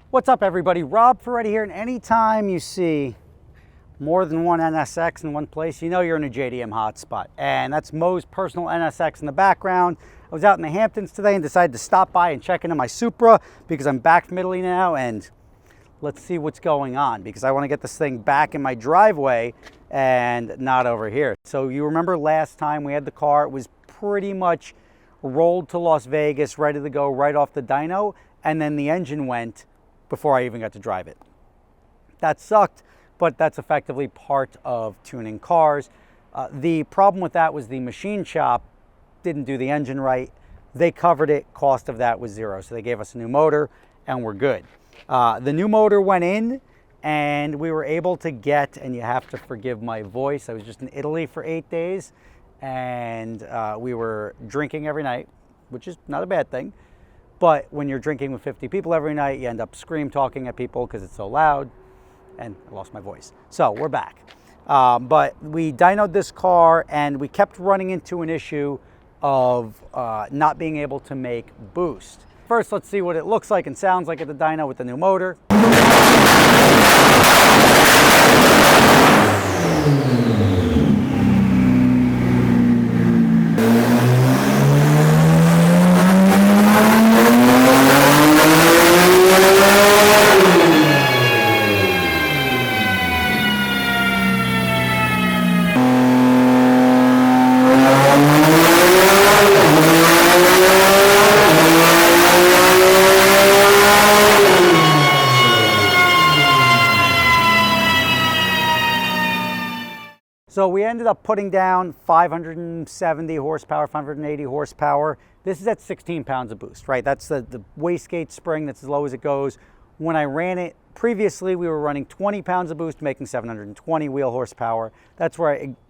What's up, everybody? Rob Ferretti here, and anytime you see more than one NSX in one place, you know you're in a JDM hotspot. And that's Mo's personal NSX in the background. I was out in the Hamptons today and decided to stop by and check into my Supra because I'm back from Italy now, and let's see what's going on because I want to get this thing back in my driveway and not over here. So you remember last time we had the car, it was pretty much rolled to Las Vegas, ready to go right off the dyno, and then the engine went before I even got to drive it. That sucked, but that's effectively part of tuning cars. The problem with that was the machine shop didn't do the engine right. They covered it, cost of that was zero. So they gave us a new motor and we're good. The new motor went in and we were able to get, and you have to forgive my voice, I was just in Italy for 8 days and we were drinking every night, which is not a bad thing. But when you're drinking with 50 people every night, you end up scream talking at people because it's so loud, and I lost my voice. So we're back. But we dynoed this car and we kept running into an issue of not being able to make boost. First, let's see what it looks like and sounds like at the dyno with the new motor. So we ended up putting down 570 horsepower, 580 horsepower. This is at 16 pounds of boost, right? That's the wastegate spring, that's as low as it goes. When I ran it previously, we were running 20 pounds of boost, making 720 wheel horsepower. That's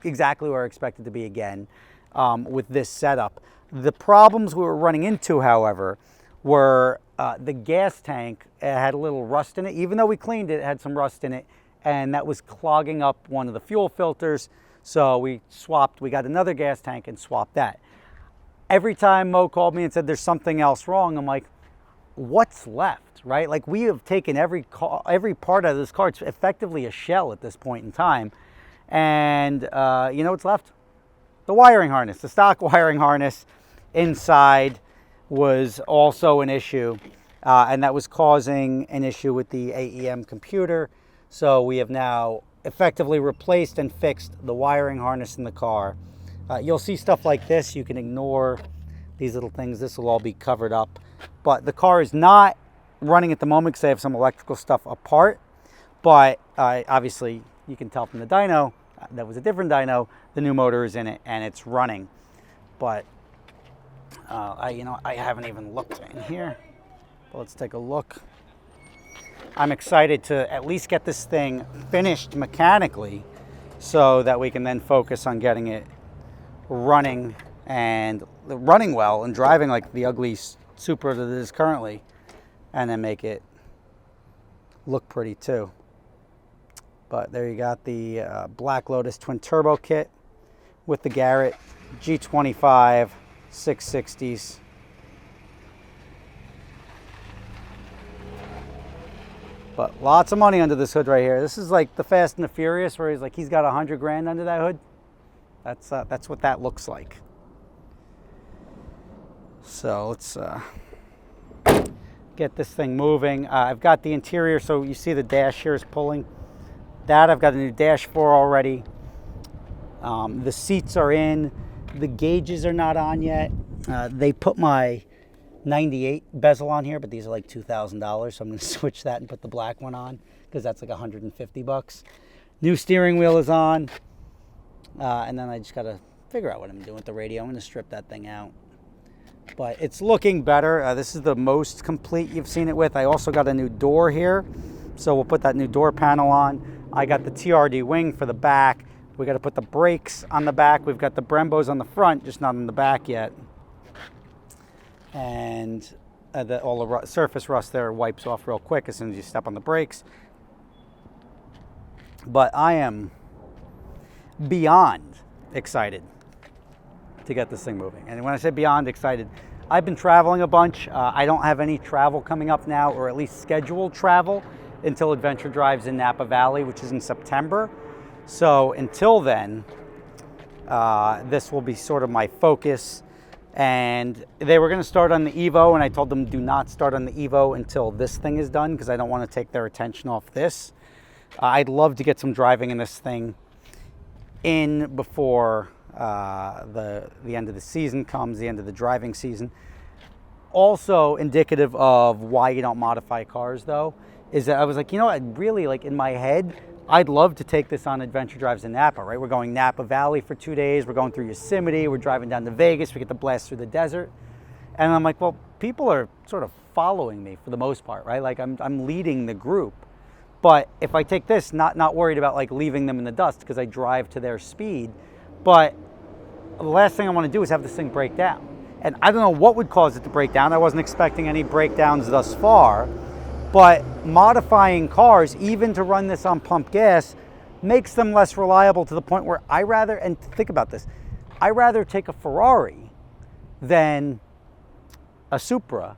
exactly where I expected to be again with this setup. The problems we were running into, however, were the gas tank. It had a little rust in it. Even though we cleaned it, it had some rust in it, and that was clogging up one of the fuel filters. So we got another gas tank and swapped that. Every time Mo called me and said there's something else wrong, I'm like, what's left, right? Like, we have taken every part of this car. It's effectively a shell at this point in time. And you know what's left? The wiring harness. The stock wiring harness inside was also an issue, and that was causing an issue with the AEM computer. So we have now effectively replaced and fixed the wiring harness in the car. You'll see stuff like this. You can ignore these little things. This will all be covered up. But the car is not running at the moment because I have some electrical stuff apart. But obviously, you can tell from the dyno, that was a different dyno, the new motor is in it and it's running. But I haven't even looked in here. But let's take a look. I'm excited to at least get this thing finished mechanically so that we can then focus on getting it running well and driving like the ugly Supra that it is currently, and then make it look pretty too. But there you got the Black Lotus twin turbo kit with the Garrett G25 660s. But lots of money under this hood right here. This is like the Fast and the Furious, where he's got 100 grand under that hood. That's what that looks like. So let's get this thing moving. I've got the interior, so you see the dash here is pulling. That I've got a new dash for already. The seats are in. The gauges are not on yet. They put my 98 bezel on here, but these are like $2,000, so I'm going to switch that and put the black one on because that's like 150 bucks. New steering wheel is on, and then I just got to figure out what I'm doing with the radio. I'm going to strip that thing out, but it's looking better. This is the most complete you've seen it with. I also got a new door here, so we'll put that new door panel on. I got the TRD wing for the back. We got to put the brakes on the back. We've got the Brembos on the front, just not on the back yet. And all the surface rust there wipes off real quick as soon as you step on the brakes. But I am beyond excited to get this thing moving. And when I say beyond excited, I've been traveling a bunch. I don't have any travel coming up now, or at least scheduled travel, until Adventure Drives in Napa Valley, which is in September. So until then, this will be sort of my focus. And they were going to start on the Evo, and I told them do not start on the Evo until this thing is done, because I don't want to take their attention off this. I'd love to get some driving in this thing in before the end of the season comes, the end of the driving season. Also indicative of why you don't modify cars, though, is that I was like, you know, I'd really, like, in my head, I'd love to take this on Adventure Drives in Napa, right? We're going Napa Valley for 2 days. We're going through Yosemite. We're driving down to Vegas. We get to blast through the desert. And I'm like, well, people are sort of following me for the most part, right? Like, I'm leading the group. But if I take this, not worried about, like, leaving them in the dust, because I drive to their speed. But the last thing I want to do is have this thing break down. And I don't know what would cause it to break down. I wasn't expecting any breakdowns thus far. But modifying cars, even to run this on pump gas, makes them less reliable, to the point where and think about this, I rather take a Ferrari than a Supra.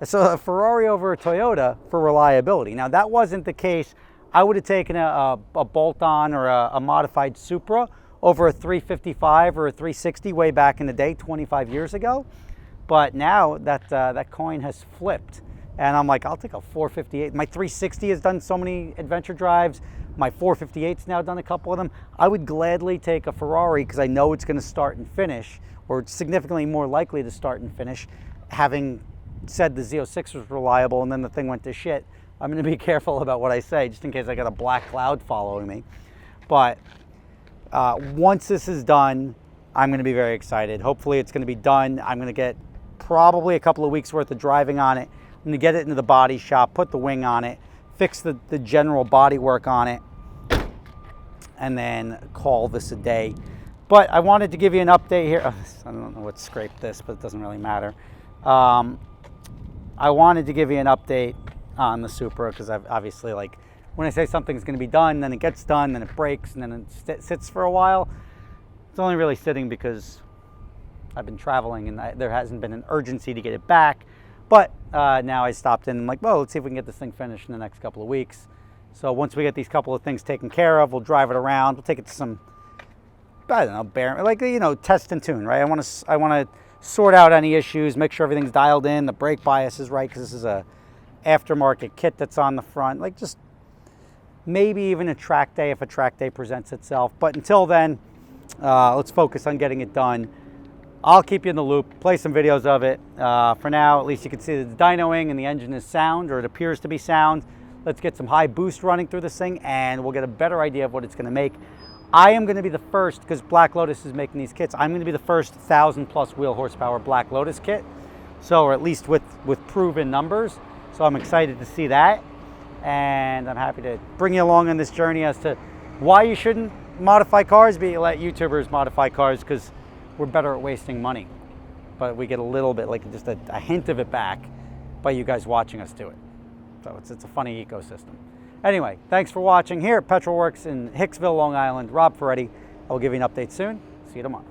So a Ferrari over a Toyota for reliability. Now, that wasn't the case. I would have taken a bolt-on or a modified Supra over a 355 or a 360 way back in the day, 25 years ago. But now that coin has flipped. And I'm like, I'll take a 458. My 360 has done so many adventure drives. My 458's now done a couple of them. I would gladly take a Ferrari, because I know it's going to start and finish, or it's significantly more likely to start and finish. Having said the Z06 was reliable and then the thing went to shit, I'm going to be careful about what I say, just in case I got a black cloud following me. But once this is done, I'm going to be very excited. Hopefully it's going to be done. I'm going to get probably a couple of weeks worth of driving on it. I'm going to get it into the body shop, put the wing on it, fix the general body work on it, and then call this a day. But I wanted to give you an update here. I don't know what scraped this, but it doesn't really matter. I wanted to give you an update on the Supra, because I've obviously, like, when I say something's going to be done, then it gets done, then it breaks, and then it sits for a while. It's only really sitting because I've been traveling, and there hasn't been an urgency to get it back. But now I stopped in and I'm like, well, let's see if we can get this thing finished in the next couple of weeks. So once we get these couple of things taken care of, we'll drive it around. We'll take it to some, I don't know, like, you know, test and tune, right? I want to sort out any issues, make sure everything's dialed in, the brake bias is right, because this is a aftermarket kit that's on the front. Like, just maybe even a track day if a track day presents itself. But until then, let's focus on getting it done. I'll keep you in the loop, play some videos of it. For now, at least you can see that the dynoing and the engine is sound, or it appears to be sound. Let's get some high boost running through this thing, and we'll get a better idea of what it's going to make. I am going to be the first, because Black Lotus is making these kits, I'm going to be the first 1,000+ wheel horsepower Black Lotus kit. So, or at least with proven numbers. So I'm excited to see that. And I'm happy to bring you along on this journey as to why you shouldn't modify cars, but you let YouTubers modify cars, because we're better at wasting money. But we get a little bit, like just a hint of it back by you guys watching us do it. So it's a funny ecosystem. Anyway, thanks for watching here at Petrol Works in Hicksville, Long Island. Rob Ferretti. I will give you an update soon. See you tomorrow.